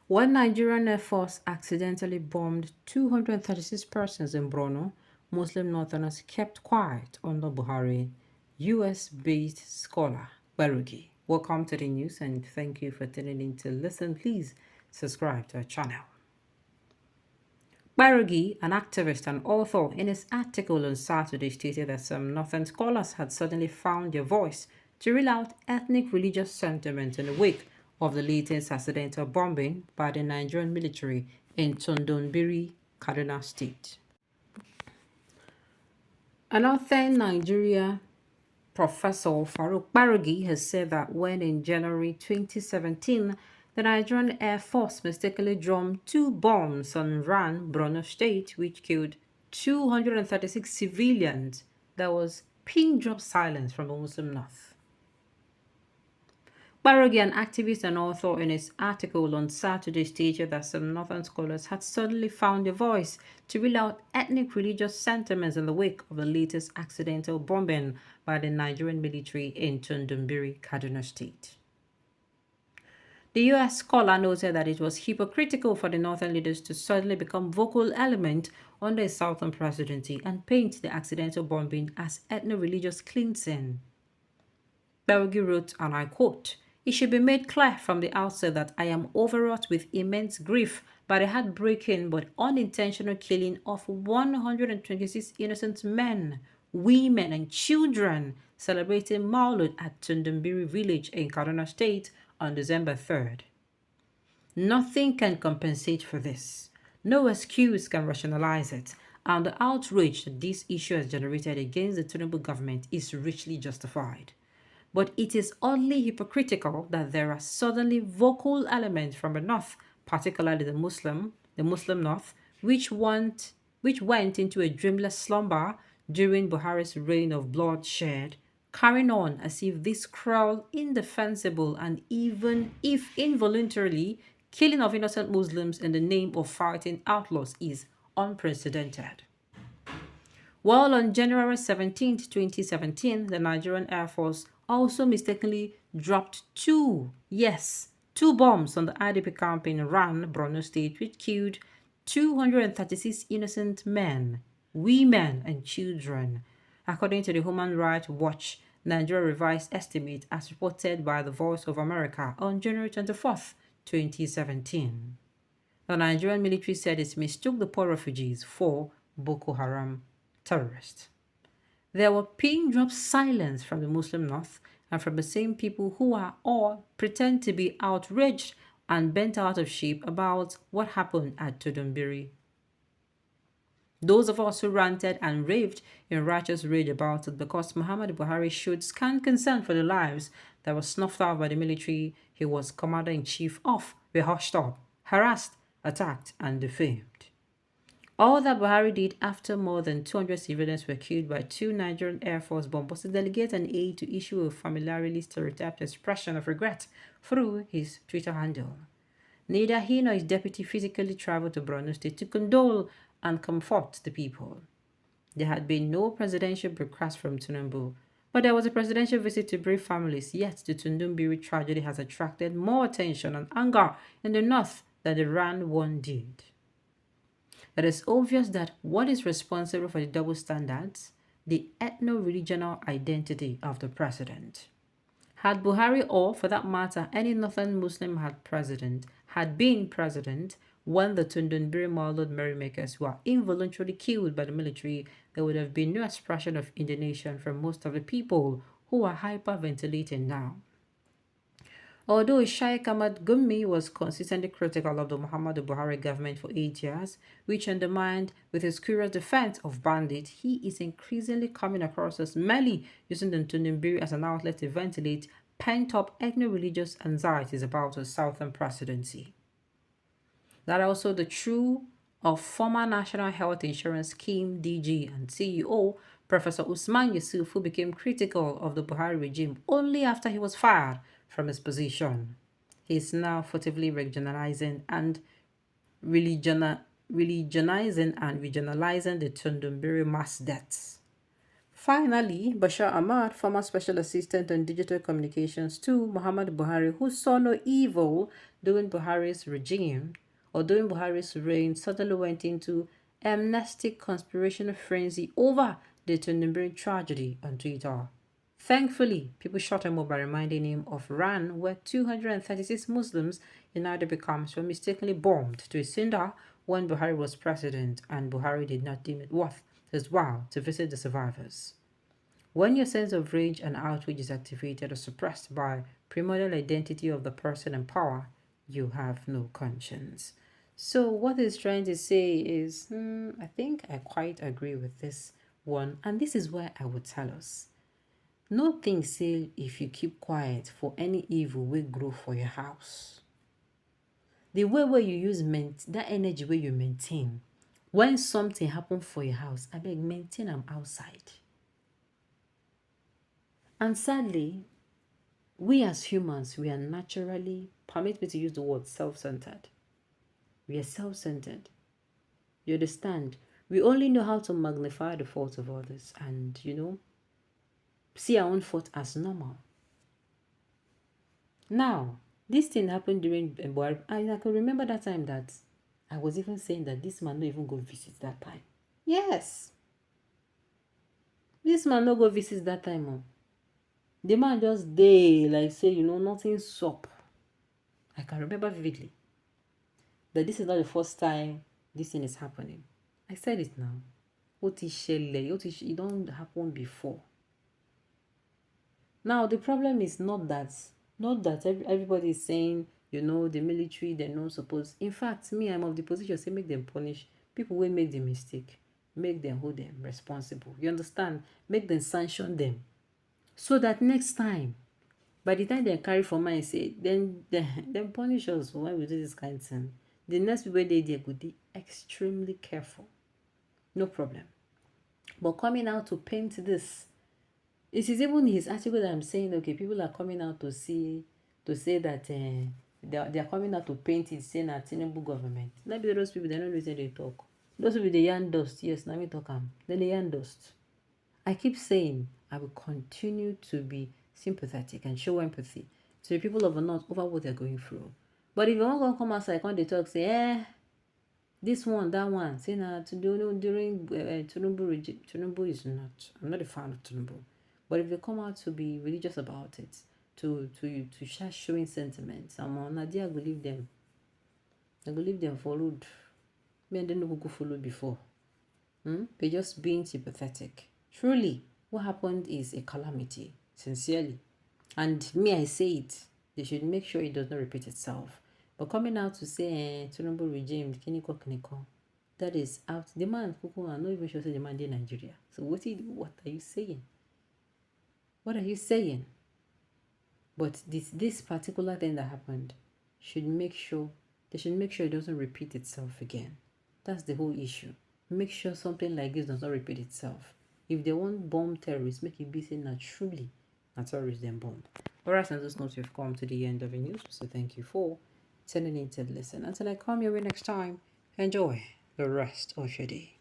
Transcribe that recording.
When Nigerian Air Force accidentally bombed 236 persons in Borno, Muslim Northerners kept quiet under Buhari. US-based scholar Barugi. Welcome to the news and thank you for tuning in to listen. Please subscribe to our channel. Barugi, an activist and author, in his article on Saturday stated that some Northern scholars had suddenly found their voice to reel out ethnic religious sentiment in the wake of the latest accidental bombing by the Nigerian military in Tondonbiri, Kaduna State. An author in Nigeria, Professor Farouk Barugi, has said that when in January 2017, the Nigerian Air Force mistakenly dropped two bombs on Ran, Borno State, which killed 236 civilians, there was pin drop silence from the Muslim North. Barogi, an activist and author, in his article on Saturday stated that some northern scholars had suddenly found a voice to reel out ethnic religious sentiments in the wake of the latest accidental bombing by the Nigerian military in Tundumбiri, Kaduna State. The US scholar noted that it was hypocritical for the northern leaders to suddenly become vocal element under a southern presidency and paint the accidental bombing as ethno-religious cleansing. Barogi wrote, and I quote, "It should be made clear from the outset that I am overwrought with immense grief by the heartbreaking but unintentional killing of 126 innocent men, women, and children celebrating Maulud at Tundambiri village in Kaduna State on December 3rd. Nothing can compensate for this. No excuse can rationalize it, and the outrage that this issue has generated against the Tinubu government is richly justified. But it is oddly hypocritical that there are suddenly vocal elements from the North, particularly the Muslim North, which went into a dreamless slumber during Buhari's reign of bloodshed, carrying on as if this cruel, indefensible, and even if involuntarily, killing of innocent Muslims in the name of fighting outlaws is unprecedented. While on January 17, 2017, the Nigerian Air Force also mistakenly dropped two bombs on the IDP camp in Ran, Borno State, which killed 236 innocent men, women, and children, according to the Human Rights Watch Nigeria revised estimate as reported by the Voice of America on January 24th, 2017. The Nigerian military said it mistook the poor refugees for Boko Haram terrorists. There were pin drop silence from the Muslim North and from the same people who are or pretend to be outraged and bent out of shape about what happened at Tudunbiri. Those of us who ranted and raved in righteous rage about it because Muhammad Buhari showed scant concern for the lives that were snuffed out by the military he was commander-in-chief of were hushed up, harassed, attacked, and defamed. All that Buhari did after more than 200 civilians were killed by two Nigerian Air Force bombs was to delegate an aide to issue a familiarly stereotyped expression of regret through his Twitter handle. Neither he nor his deputy physically traveled to Borno State to condole and comfort the people. There had been no presidential broadcast from Tinubu, but there was a presidential visit to brave families, yet the Tundumbiri tragedy has attracted more attention and anger in the north than the Ran one did. It is obvious that what is responsible for the double standards? The ethno-regional identity of the president. Had Buhari or, for that matter, any northern Muslim had been president when the Tundunbiri Maulud merrymakers were involuntarily killed by the military, there would have been no expression of indignation from most of the people who are hyperventilating now. Although Sheikh Ahmad Gumi was consistently critical of the Muhammadu Buhari government for 8 years, which undermined with his curious defense of bandits, he is increasingly coming across as merely using the Tunimbiri as an outlet to ventilate pent-up ethno-religious anxieties about a southern presidency. That also the true of former National Health Insurance Scheme DG and CEO Professor Usman Yusuf, who became critical of the Buhari regime only after he was fired from his position. He is now furtively regionalizing and regionalizing the Tundumbiri mass deaths. Finally, Bashar Ahmad, former Special Assistant on Digital Communications to Muhammad Buhari, who saw no evil during Buhari's regime or during Buhari's reign, suddenly went into amnestic conspirational frenzy over the Tundumbiri tragedy on Twitter. Thankfully, people shut him up by reminding him of Iran, where 236 Muslims United Becomes were mistakenly bombed to a cinder when Buhari was president, and Buhari did not deem it worth his while to visit the survivors. When your sense of rage and outrage is activated or suppressed by primordial identity of the person in power, you have no conscience. So what he's trying to say is, I think I quite agree with this one, and this is why I would tell us. No thing say if you keep quiet for any evil will grow for your house. The way where you use that energy where you maintain, when something happen for your house, I beg maintain them outside. And sadly, we as humans, we are naturally, permit me to use the word self-centered. We are self-centered. You understand? We only know how to magnify the faults of others and, see our own fault as normal. Now, this thing happened during Buhari. I can remember that time that I was even saying that this man no even go visit that time. Yes. This man no go visit that time. Oh. The man just day like say, nothing sup. I can remember vividly that this is not the first time this thing is happening. I said it now. It don't happen before. Now the problem is not that everybody is saying, the military, they're not supposed. In fact, me, I'm of the position say make them punish people who make the mistake, make them hold them responsible. You understand? Make them sanction them. So that next time, by the time they carry for mind, say, then punish us when we do this kind of thing. The next people they could be extremely careful. No problem. But coming out to paint this, it is even his article that I'm saying, okay, people are coming out to say that they are coming out to paint it, saying that Tinubu government. Not be those people, they don't listen, they talk. Those people, they yarn dust. Yes, let me talk them. Then they yarn dust. I keep saying I will continue to be sympathetic and show empathy to the people of the North over what they're going through. But if you want to come outside, when they talk, say, this one, that one, say, during Tinubu regime, Tinubu is not. I'm not a fan of Tinubu. But if they come out to be religious about it, to start showing sentiments, Nadia will leave them. I will leave them followed. Me and them go follow before. They're just being sympathetic. Truly, what happened is a calamity, sincerely. And me, I say it. They should make sure it does not repeat itself. But coming out to say, Tinubu regime, that is out. The man, I'm not even sure the man in Nigeria. So what are you saying? What are you saying? But this particular thing that happened they should make sure it doesn't repeat itself again. That's the whole issue. Make sure something like this does not repeat itself. If they want bomb terrorists, make it be saying that truly a terrorist then bomb. Alright, and those notes, we've come to the end of the news. So thank you for tuning in to listen. Until I come your way next time, enjoy the rest of your day.